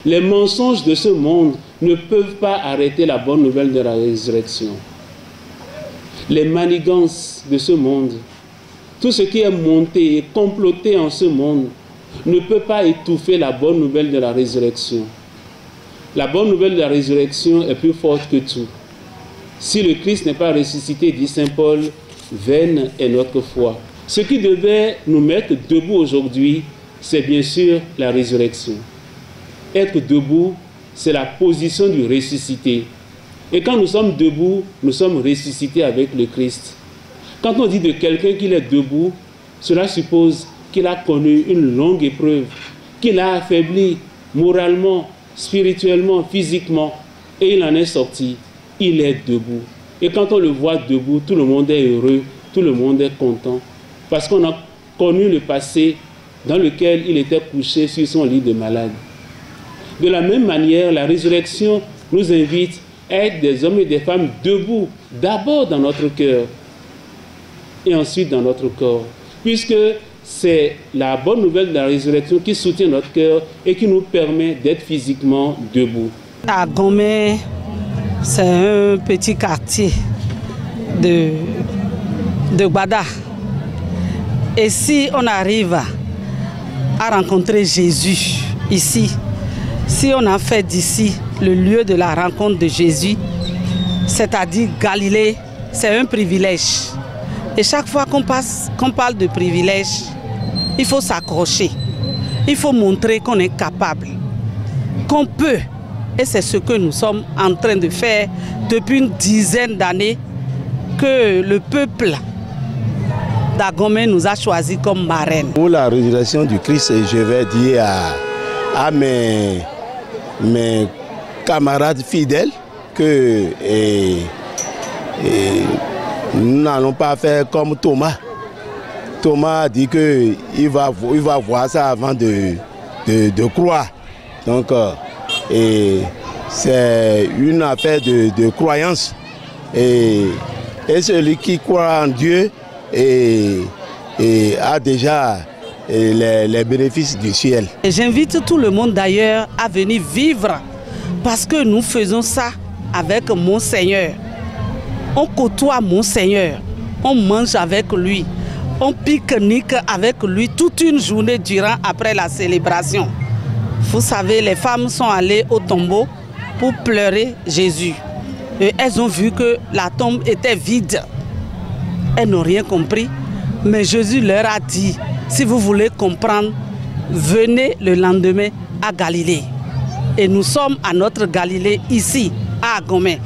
Les mensonges de ce monde ne peuvent pas arrêter la bonne nouvelle de la résurrection. Les manigances de ce monde, tout ce qui est monté et comploté en ce monde, ne peut pas étouffer la bonne nouvelle de la résurrection. La bonne nouvelle de la résurrection est plus forte que tout. Si le Christ n'est pas ressuscité, dit saint Paul, vaine est notre foi. Ce qui devait nous mettre debout aujourd'hui, c'est bien sûr la résurrection. Être debout, c'est la position du ressuscité. Et quand nous sommes debout, nous sommes ressuscités avec le Christ. Quand on dit de quelqu'un qu'il est debout, cela suppose qu'il a connu une longue épreuve, qu'il a affaibli moralement, spirituellement, physiquement, et il en est sorti. Il est debout. Et quand on le voit debout, tout le monde est heureux, tout le monde est content, parce qu'on a connu le passé dans lequel il était couché sur son lit de malade. De la même manière, la résurrection nous invite à être des hommes et des femmes debout, d'abord dans notre cœur, et ensuite dans notre corps, puisque c'est la bonne nouvelle de la résurrection qui soutient notre cœur et qui nous permet d'être physiquement debout. À Gomé, c'est un petit quartier de Gbada. Et si on arrive à rencontrer Jésus ici, si on a fait d'ici le lieu de la rencontre de Jésus, c'est-à-dire Galilée, c'est un privilège. Et chaque fois qu'on parle de privilège, il faut s'accrocher. Il faut montrer qu'on est capable, qu'on peut. Et c'est ce que nous sommes en train de faire depuis une dizaine d'années, que le peuple d'Agomé nous a choisi comme marraine. Pour la résurrection du Christ, je vais dire à mes camarades fidèles que nous n'allons pas faire comme Thomas. Thomas a dit qu'il va voir ça avant de croire. Donc, c'est une affaire de croyance. Et celui qui croit en Dieu a déjà les bénéfices du ciel. J'invite tout le monde d'ailleurs à venir vivre, parce que nous faisons ça avec mon Seigneur. On côtoie mon Seigneur, on mange avec lui, on pique-nique avec lui toute une journée durant après la célébration. Vous savez, les femmes sont allées au tombeau pour pleurer Jésus. Et elles ont vu que la tombe était vide. Elles n'ont rien compris, mais Jésus leur a dit, si vous voulez comprendre, venez le lendemain à Galilée. Et nous sommes à notre Galilée ici, à Agomé.